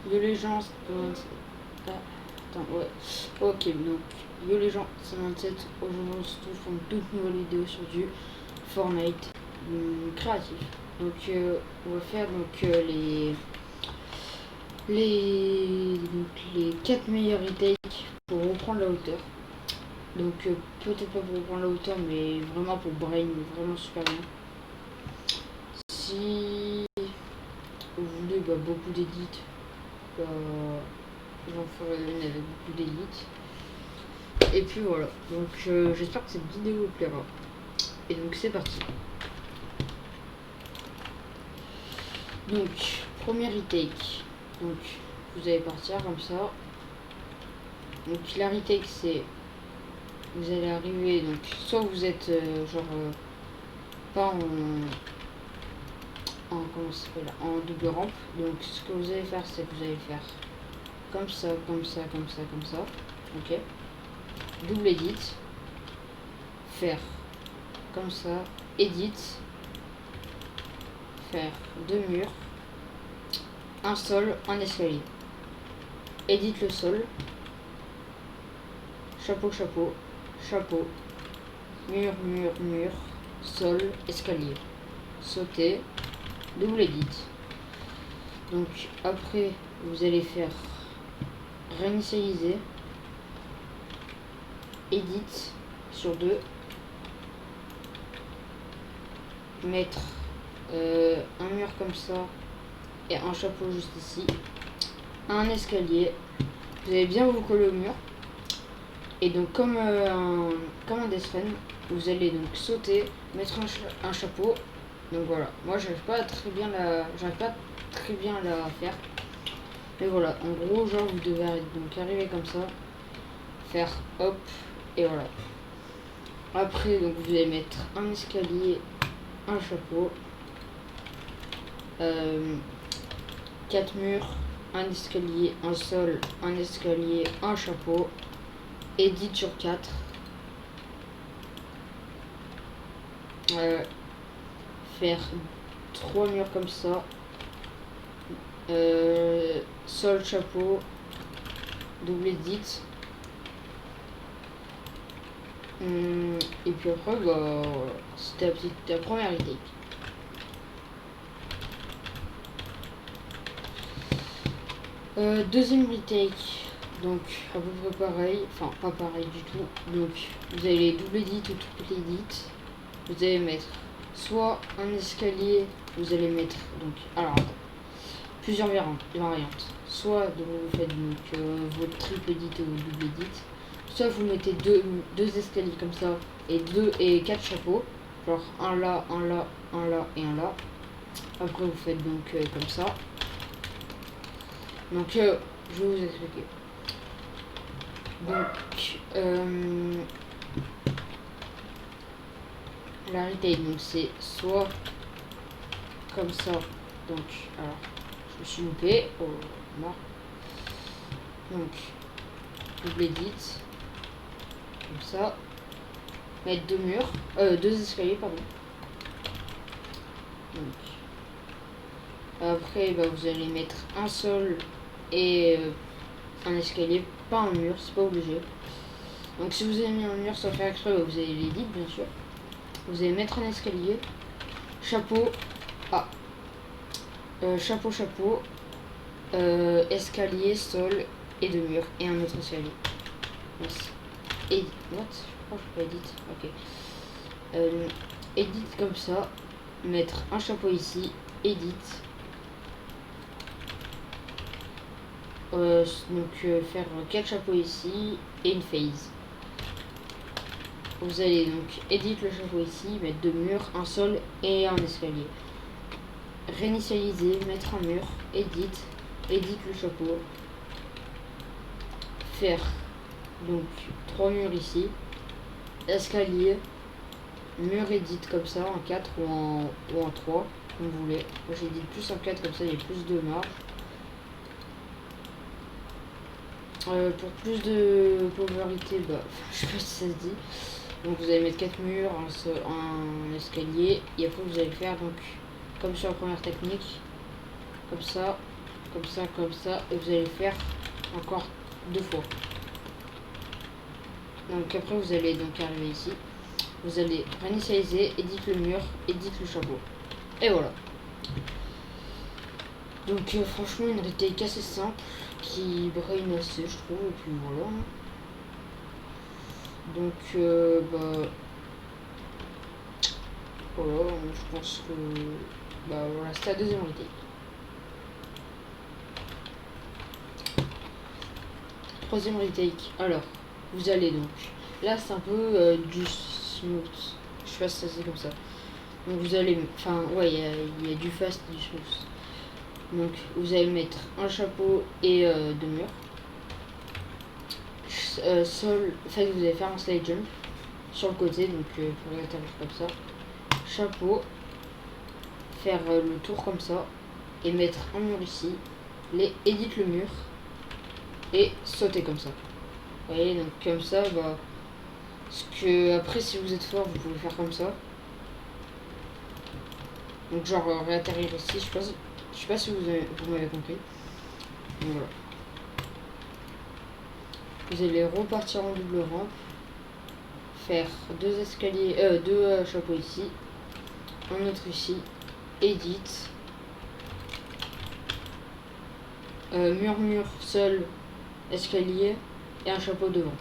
Yo les gens, ah, attends, ouais. Ok, donc, yo les gens, c'est 27. Aujourd'hui, on se retrouve pour une toute nouvelle vidéo sur du Fortnite créatif. Donc, on va faire donc les 4 meilleurs retakes pour reprendre la hauteur. Donc, peut-être pas pour reprendre la hauteur, mais vraiment pour Brain, vraiment super bien. Si vous voulez beaucoup d'édits, j'en ferai une avec beaucoup d'édits. Et puis voilà, donc j'espère que cette vidéo vous plaira. Et donc c'est parti. Donc, premier retake. Donc, vous allez partir comme ça. Donc la retake c'est... Vous allez arriver, donc soit vous êtes pas comment ça s'appelle, en double rampe. Donc ce que vous allez faire c'est que vous allez faire comme ça, comme ça, comme ça, comme ça. Ok. Double edit. Faire comme ça. Edit. Faire deux murs. Un sol, un escalier. Edit le sol. Chapeau, chapeau. Chapeau. Mur, mur, mur. Sol, escalier. Sauter. Double edit. Donc après vous allez faire réinitialiser. Edit sur 2. Mettre un mur comme ça et un chapeau juste ici. Un escalier. Vous allez bien vous coller au mur. Et donc comme un Death Run, vous allez donc sauter, mettre un chapeau. Donc voilà, moi j'arrive pas très bien la faire. Mais voilà, en gros genre vous devez donc arriver comme ça, faire hop et voilà. Après donc vous allez mettre un escalier, un chapeau, 4 murs, un escalier, un sol, un escalier, un chapeau. Edit sur 4. Faire 3 murs comme ça. Sol, chapeau. Double edit. Et puis après, c'était la première retake. Deuxième retake. Donc à peu près pareil, enfin pas pareil du tout. Donc vous allez double edit ou triple edit. Vous allez mettre soit un escalier, vous allez mettre donc alors attends, plusieurs variantes. Soit donc, vous faites donc votre triple edit ou double edit. Soit vous mettez deux escaliers comme ça et 4 chapeaux. Genre un là, un là, un là et un là. Après vous faites donc comme ça. Donc je vais vous expliquer. Donc la retake donc c'est soit comme ça. Donc alors je me suis loupé. Oh mort. Donc double edit. Comme ça. Mettre deux murs. Deux escaliers pardon. Donc après vous allez mettre un sol et un escalier, pas un mur, c'est pas obligé. Donc si vous avez mis un mur sans faire exprès, vous allez l'éditer bien sûr. Vous allez mettre un escalier, chapeau, chapeau, chapeau, escalier, sol et deux murs et un autre escalier. Yes. Edit, what? Je crois que je peux edit. Ok. Edit comme ça, mettre un chapeau ici, edit. Donc faire 4 chapeaux ici et une phase. Vous allez donc edit le chapeau ici, mettre deux murs, un sol et un escalier. Réinitialiser, mettre un mur, edit le chapeau. Faire donc 3 murs ici, escalier, mur edit comme ça en 4 ou en 3 comme vous voulez. Moi j'édite plus en 4 comme ça il y a plus de marge. Pour plus de popularité, je sais pas si ça se dit. Donc vous allez mettre 4 murs, un escalier, et après vous allez faire donc comme sur la première technique, comme ça, comme ça, et vous allez faire encore 2 fois. Donc après vous allez donc arriver ici, vous allez réinitialiser, edit le mur, edit le chapeau, et voilà. Donc franchement une retake assez simple, qui brain assez je trouve, et puis voilà. Donc bah voilà, je pense que bah voilà, c'était la deuxième retake. Troisième retake, alors vous allez donc, là c'est un peu du smooth, je sais pas si ça c'est comme ça. Donc vous allez, enfin ouais, il y a du fast et du smooth. Donc vous allez mettre un chapeau et 2 murs. Sol, en fait vous allez faire un slide jump sur le côté, donc pour atterrir comme ça. Chapeau, faire le tour comme ça et mettre un mur ici. Edit le mur et sauter comme ça. Vous voyez, donc comme ça, bah, parce que après si vous êtes fort, vous pouvez faire comme ça. Donc genre réatterrir ici, je sais pas si vous m'avez compris. Donc, voilà. Vous allez repartir en double rampe, faire 2 escaliers, 2 chapeaux ici, un autre ici, edit, mur, sol, escalier et un chapeau devant.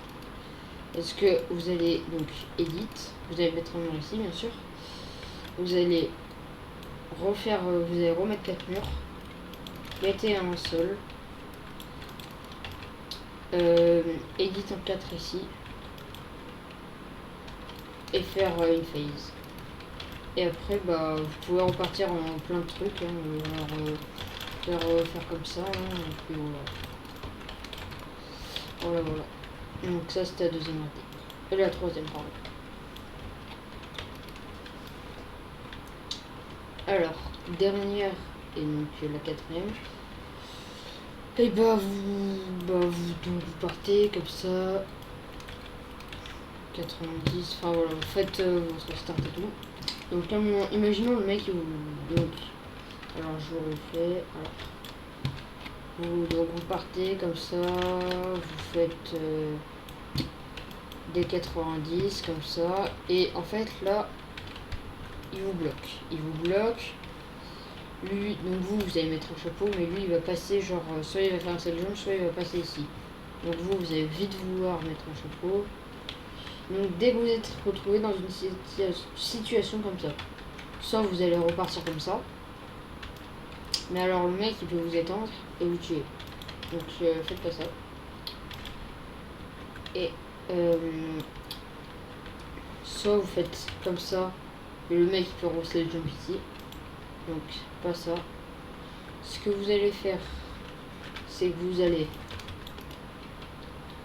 Est-ce que vous allez donc edit, vous allez mettre un mur ici bien sûr, vous allez refaire, vous allez remettre 4 murs, mettez un sol, edit en 4 ici et faire une phase. Et après bah vous pouvez repartir en plein de trucs, hein, faire comme ça, hein, et puis voilà. Voilà. Donc ça c'était la deuxième retake. Et la troisième pardon. Alors, dernière et donc la quatrième. Et bah vous partez comme ça. 90, enfin voilà, vous faites votre start et tout. Donc imaginons le mec donc, alors je vous refais. Donc vous partez comme ça, vous faites des 90 comme ça, et en fait là il vous bloque, lui, donc vous allez mettre un chapeau, mais lui il va passer genre, soit il va faire un sale jump, soit il va passer ici. Donc vous allez vite vouloir mettre un chapeau. Donc dès que vous êtes retrouvé dans une situation comme ça, soit vous allez repartir comme ça, mais alors le mec il peut vous étendre et vous tuer. Donc faites pas ça. Et soit vous faites comme ça, et le mec il peut relancer le jump ici. Donc pas ça. Ce que vous allez faire, c'est que vous allez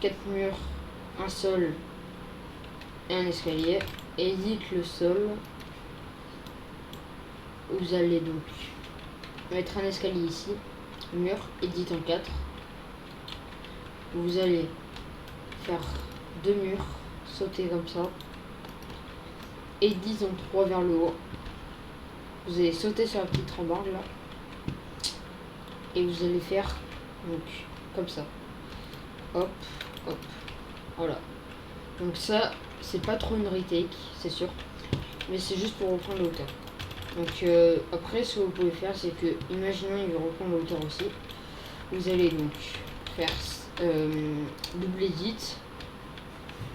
4 murs, un sol et un escalier. Edit le sol. Vous allez donc mettre un escalier ici, mur, edit en 4. Vous allez faire 2 murs, sauter comme ça, edit en 3 vers le haut. Vous allez sauter sur la petite rambarde là, et vous allez faire donc comme ça, hop, hop, voilà. Donc ça, c'est pas trop une retake, c'est sûr, mais c'est juste pour reprendre la hauteur. Donc après, ce que vous pouvez faire, c'est que, imaginons il veut reprendre la hauteur aussi, vous allez donc faire double edit,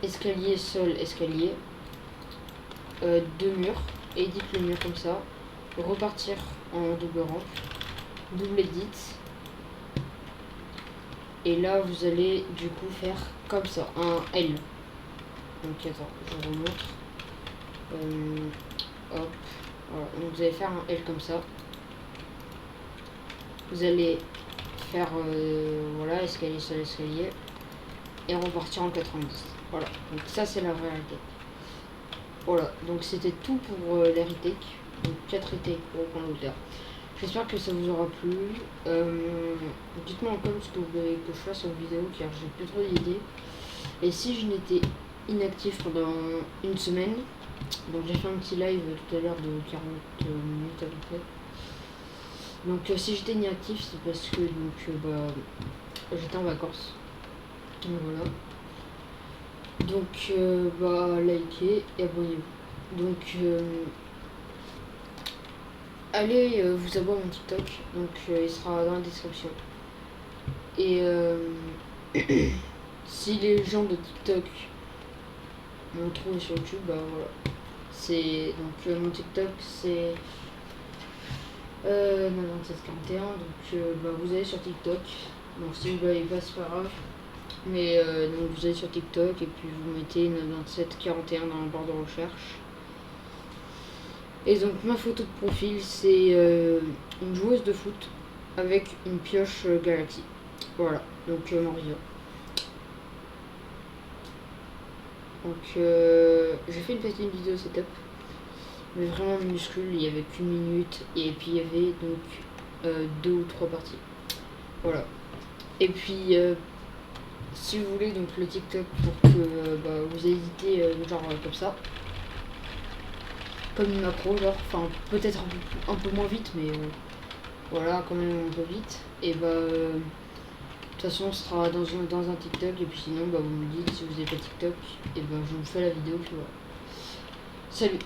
escalier, sol, escalier, 2 murs, edit le mur comme ça, repartir en double rampe, double edit, et là vous allez du coup faire comme ça, un L. Donc attends, je remonte. Hop, voilà. Donc vous allez faire un L comme ça. Vous allez faire voilà, escalier sur l'escalier et repartir en 90. Voilà, donc ça c'est la vraie retake. Voilà, donc c'était tout pour les retakes. Donc 4 retakes pour reprendre l'auteur. J'espère que ça vous aura plu. Dites-moi en com ce que vous voulez que je fasse en vidéo car j'ai plus trop d'idées. Et si je n'étais inactif pendant une semaine, donc j'ai fait un petit live tout à l'heure de 40 minutes à peu près. Donc si j'étais inactif, c'est parce que j'étais en vacances. Donc voilà. Donc likez et abonnez-vous. Donc allez vous abonner à mon TikTok. Donc il sera dans la description. Et si les gens de TikTok m'ont trouvé sur YouTube, bah voilà. C'est donc mon TikTok c'est 9741. Donc vous allez sur TikTok. Donc si vous l'avez pas, c'est pas grave. Mais donc vous allez sur TikTok et puis vous mettez 9741 dans la barre de recherche. Et donc ma photo de profil c'est une joueuse de foot avec une pioche Galaxy. Voilà, donc Maria. Donc j'ai fait une petite vidéo setup, mais vraiment minuscule, il y avait qu'une minute et puis il y avait donc 2 ou 3 parties. Voilà. Et puis si vous voulez donc le TikTok pour que vous éditez genre comme ça, comme une macro, genre, enfin peut-être un peu moins vite, mais voilà, quand même un peu vite. Et de toute façon, on sera dans un TikTok, et puis sinon, vous me dites si vous n'avez pas TikTok, et je vous fais la vidéo, puis voilà. Salut!